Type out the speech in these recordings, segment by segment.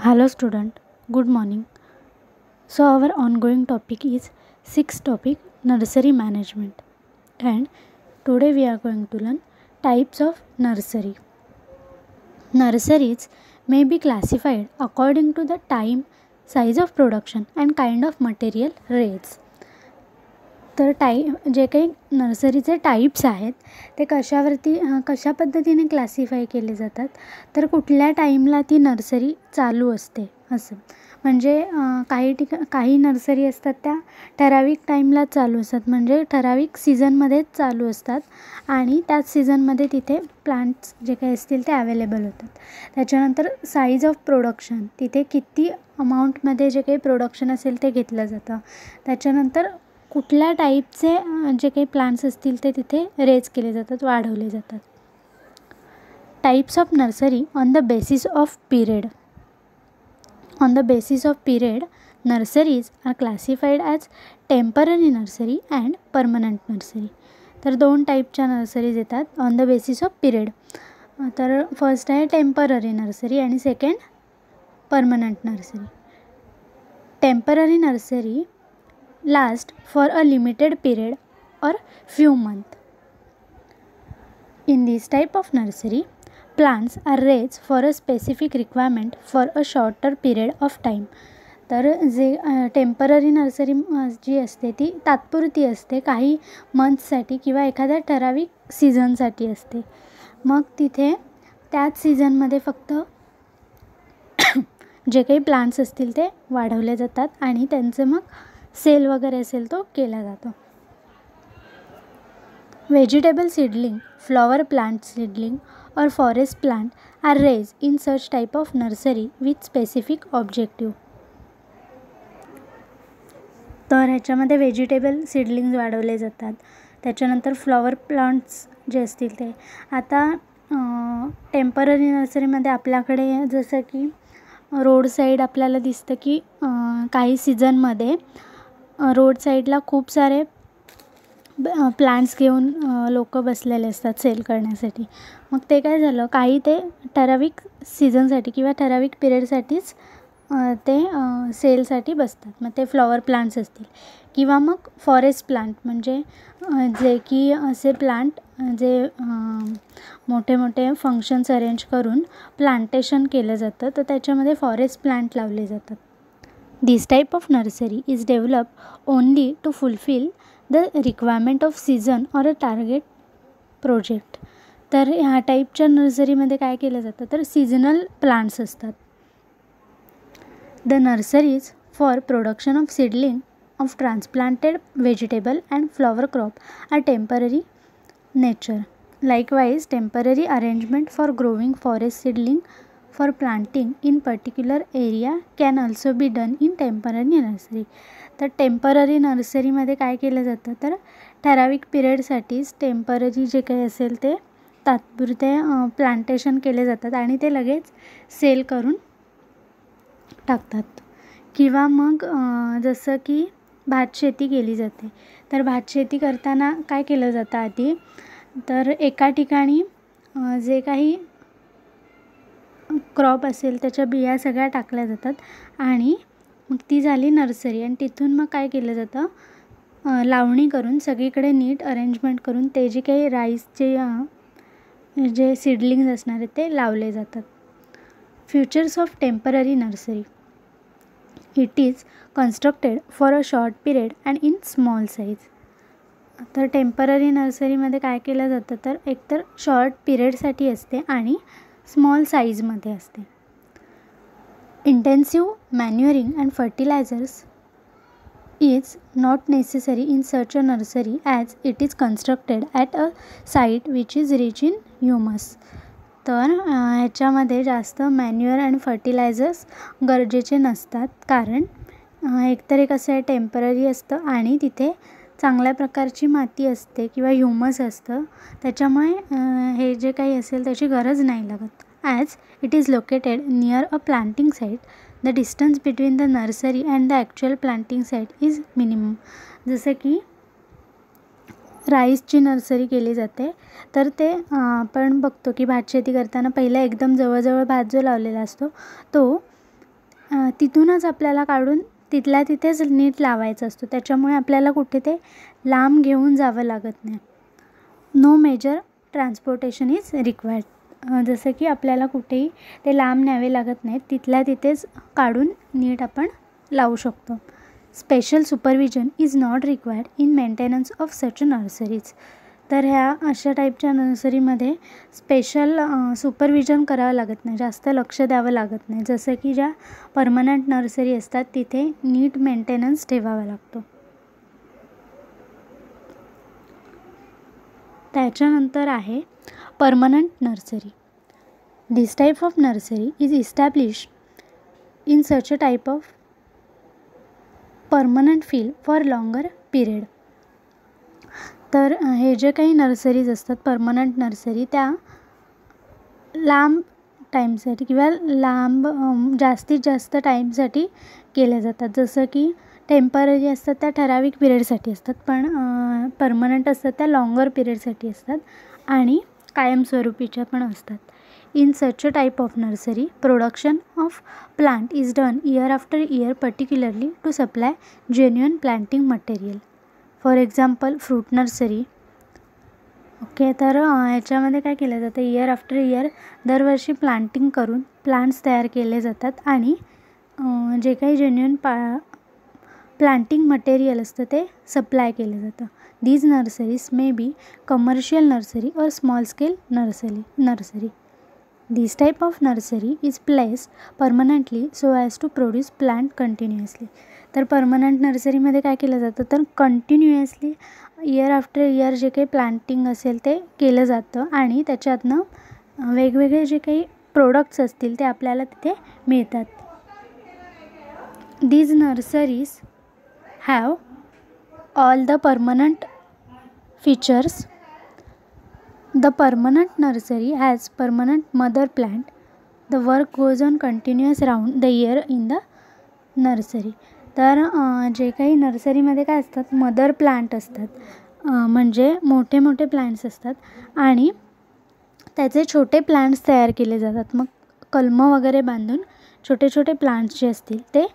Hello student, good morning. So our ongoing topic is sixth topic, nursery management, and today we are going to learn types of nursery. Nurseries may be classified according to the time, size of production and kind of material raised. तर जे काही नर्सरीचे types आहेत ते कशा पद्धतीने classify केले जातात, तर कुठल्या टाईमला ती नर्सरी चालू असते असं. म्हणजे काही नर्सरी असतात त्या ठराविक टाईमला चालू असतात, म्हणजे ठराविक सीझनमध्येच चालू असतात आणि त्याच सीझनमध्ये तिथे प्लांट्स जे काही असतील ते अवेलेबल होतात. त्याच्यानंतर साईज ऑफ प्रोडक्शन, तिथे किती अमाऊंटमध्ये जे काही प्रोडक्शन असेल ते घेतलं जातं. त्याच्यानंतर कुठल्या टाईपचे जे काही प्लांट्स असतील ते तिथे रेज केले जातात, वाढवले जातात. Types of nursery on the basis of period. On the basis of period nurseries are classified as temporary nursery and permanent nursery. तर दोन टाईपच्या नर्सरीज येतात on the basis of period. तर फर्स्ट आहे टेम्पररी नर्सरी आणि second permanent nursery. Temporary nursery last for a limited period or few months. In this type of nursery, plants are raised for a specific requirement for a shorter period of time. तर जे temporary nursery जी असते ती तात्पुरती असते, काही मंथसाठी किंवा एखाद्या ठराविक सीझनसाठी असते. मग तिथे त्याच सीझनमध्ये फक्त जे काही प्लांट्स असतील ते वाढवले जातात आणि त्यांचं मग सेल वगैरे असेल तो केला जातो. Vegetable seedling, flower plant seedling और forest plant are raise in such type of nursery with specific objective. तर ह्याच्यामध्ये व्हेजिटेबल सीडलिंग्स वाढवले जातात. त्याच्यानंतर फ्लॉवर प्लांट्स जे असतील ते. आता टेम्पररी नर्सरीमध्ये आपल्याकडे जसं की रोड साईड आपल्याला दिसतं की काही सीझनमध्ये रोड साईडला खूप सारे प्लांट्स घेऊन लोक बसलेले असतात सेल करण्यासाठी. मग ते काय झालं, काही ते ठराविक सीझनसाठी किंवा ठराविक पिरियडसाठीच ते सेलसाठी बसतात. मग ते फ्लॉवर प्लांट्स असतील किंवा मग फॉरेस्ट प्लांट, म्हणजे जे की असे प्लांट जे मोठे मोठे फंक्शन्स अरेंज करून प्लांटेशन केलं जातं, तर त्याच्यामध्ये फॉरेस्ट प्लांट लावले जातात. This type of nursery is developed only to fulfill the requirement of season or a target project. तर ह्या टाईपच्या नर्सरीमध्ये काय केलं जातं, तर सीझनल प्लांट्स असतात. The nurseries for production of seedling of transplanted vegetable and flower crop are temporary nature. Likewise temporary arrangement for growing forest seedling for planting in particular area can also be done in temporary nursery. तर temporary नर्सरीमध्ये काय केलं जातं, तर ठराविक पिरियडसाठीच temporary जे काही असेल ते तात्पुरते प्लांटेशन केले जातात आणि ते लगेच सेल करून टाकतात. किंवा मग जसं की भातशेती केली जाते, तर भातशेती करताना काय केलं जातं आधी, तर एका ठिकाणी जे काही क्रॉप असेल त्याच्या बिया सगळ्या टाकल्या जातात आणि मग ती झाली नर्सरी. आणि तिथून मग काय केलं जातं, लावणी करून सगळीकडे नीट अरेंजमेंट करून ते जे काही राईसचे जे सीडलिंग्स असणार आहेत ते लावले जातात. Futures of temporary nursery. It is constructed for a short period and in small size. तर टेम्पररी नर्सरीमध्ये काय केलं जातं, तर एकतर शॉर्ट पिरियडसाठी असते आणि स्मॉल साईजमध्ये असते. Intensive manuring and fertilizers is not necessary in such a nursery as it is constructed at a site which is rich in humus. तर ह्याच्यामध्ये जास्त मॅन्युअर अँड फर्टिलायझर्स गरजेचे नसतात, कारण एकतर एक असं आहे टेम्पररी असतं आणि तिथे चांगल्या प्रकारची माती असते किंवा ह्युमस असतं, त्याच्यामुळे हे जे काही असेल त्याची गरज नाही लागत. As it is located near a planting site, the distance between the nursery and the actual planting site is minimum. जसं की राईसची नर्सरी केली जाते, तर ते आपण बघतो की भातशेती करताना पहिला एकदम जवळजवळ भात जो लावलेला असतो तो तिथूनच आपल्याला काढून तिथल्या तिथेच नीट लावायचं असतो. त्याच्यामुळे आपल्याला कुठे ते लांब घेऊन जावं लागत नाही. No major transportation is required. जसं की आपल्याला कुठेही ते लांब न्यावे लागत नाहीत, तिथल्या तिथेच काढून नीट आपण लावू शकतो. Special supervision is not required in maintenance of such nurseries. तर ह्या अशा टाईपच्या नर्सरीमध्ये स्पेशल सुपरविजन करावं लागत नाही, जास्त लक्ष द्यावं लागत नाही. जसं की ज्या परमनंट नर्सरी असतात तिथे नीट मेंटेनन्स ठेवावा लागतो. त्याच्यानंतर आहे permanent nursery. This type of nursery is established in such a type of permanent field for longer period. तर हे जे काही नर्सरीज असतात परमनंट नर्सरी, त्या लांब टाईमसाठी किंवा जास्तीत जास्त टाईमसाठी केल्या जातात. जसं की टेम्पररी असतात त्या ठराविक पिरियडसाठी असतात, पण परमनंट असतात त्या लॉंगर पिरियडसाठी असतात आणि कायमस्वरूपीच्या पण असतात. In such a type of nursery production of plant is done year after year, particularly to supply genuine planting material. For example fruit nursery. Okay, तर ह्याच्यामध्ये काय केलं जातं, इयर आफ्टर इयर दरवर्षी प्लांटिंग करून प्लांट्स तयार केले जातात आणि जे काही जेन्युइन प्लांटिंग मटेरियल असतं ते सप्लाय केलं जातं. These nurseries may be commercial nursery और small scale nursery. This type of nursery is placed permanently so as to produce plant continuously. तर परमनंट नर्सरीमध्ये काय केलं जातं, तर कंटिन्युअसली इयर आफ्टर इयर जे काही प्लांटिंग असेल ते केलं जातं आणि त्याच्यातनं वेगवेगळे जे काही प्रोडक्ट्स असतील ते आपल्याला तिथे मिळतात. These nurseries have all the permanent features. The permanent nursery has permanent mother plant. The work goes on continuous round the year in the nursery. तर जे काही नर्सरीमध्ये काय असतात, मदर प्लांट असतात, म्हणजे मोठे मोठे प्लांट्स असतात आणि त्याचे छोटे प्लांट्स तयार केले जातात. मग कलम वगैरे बांधून छोटे छोटे प्लांट्स जे असतील ते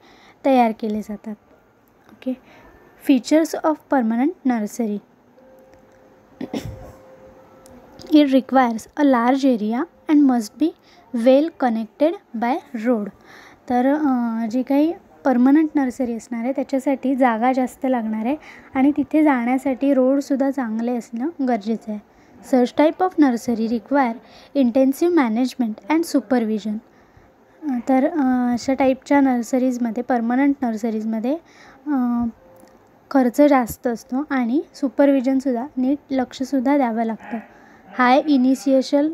तयार केले जातात. Okay, features of permanent nursery. It requires a large area and must be well connected by road. तर जी काही परमनंट नर्सरी असणार आहे त्याच्यासाठी जागा जास्त लागणार आहे आणि तिथे जाण्यासाठी रोडसुद्धा चांगले असणं गरजेचं आहे. सच type of nursery require intensive management and supervision. तर अशा टाईपच्या नर्सरीजमध्ये परमनंट नर्सरीजमध्ये खर्च जास्त असतो आणि सुपरविजनसुद्धा नीट लक्षसुद्धा द्यावं लागतं. High initial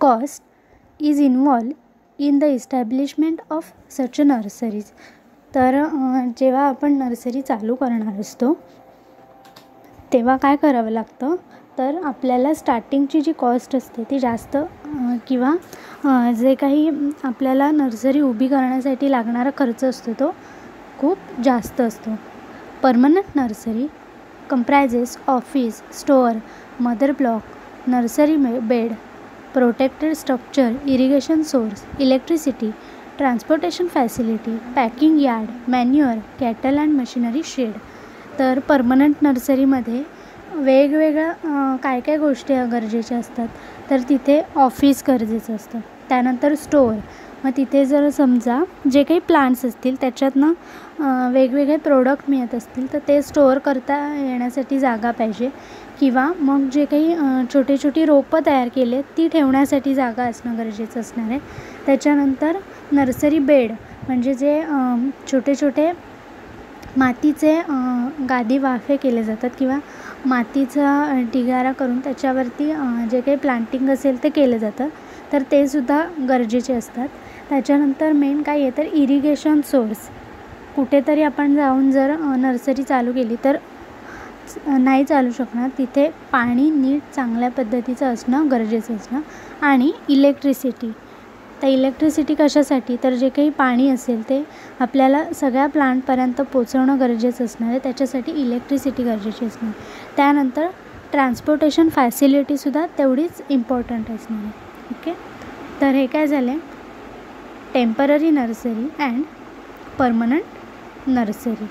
cost is involve in the establishment of such nurseries. तर जेव्हा आपण नर्सरी चालू करणार असतो तेव्हा काय करावं लागतं, तर आपल्याला स्टार्टिंगची जी कॉस्ट असते ती जास्त किंवा जे काही आपल्याला नर्सरी उभी करण्यासाठी लागणारा खर्च असतो तो खूप जास्त असतो. Permanent nursery comprises office, store, mother block, nursery bed, protected structure, irrigation source, electricity, transportation facility, packing yard, manure, cattle and machinery shed. तर परमनंट नर्सरीमध्ये वेगवेगळ्या काय काय गोष्टी गरजेच्या असतात. तर तिथे ऑफिस गरजेचं असतं, त्यानंतर स्टोअर, मग तिथे जर समजा जे काही प्लांट्स असतील त्याच्यातनं वेगवेगळे प्रोडक्ट मिळत असतील तर ते स्टोअर करता येण्यासाठी जागा पाहिजे, किंवा मग जे काही छोटे छोटी रोपं तयार केले ती ठेवण्यासाठी जागा असणं गरजेचं असणार आहे. त्याच्यानंतर नर्सरी बेड म्हणजे जे छोटे छोटे मातीचे गादी वाफे केले जातात किंवा मातीचा ढिगारा करून त्याच्यावरती जे काही प्लांटिंग असेल ते केलं जातं, तर ते सुद्धा गरजेचे असतात. त्याच्यानंतर मेन काय आहे तर इरिगेशन सोर्स. कुठेतरी आपण जाऊन जर नर्सरी चालू केली तर नाही चालू शकणार, तिथे पाणी नीट चांगल्या पद्धतीचं असणं गरजेचं असणं. आणि इलेक्ट्रिसिटी. तर इलेक्ट्रिसिटी कशासाठी, तर जे काही पाणी असेल ते आपल्याला सगळ्या प्लांटपर्यंत पोचवणं गरजेचं असणार आहे, त्याच्यासाठी इलेक्ट्रिसिटी गरजेची असणार. त्यानंतर ट्रान्सपोर्टेशन फॅसिलिटीसुद्धा तेवढीच इम्पॉर्टंट असणार आहे. ओके, तर हे काय झालं, temporary nursery and permanent nursery.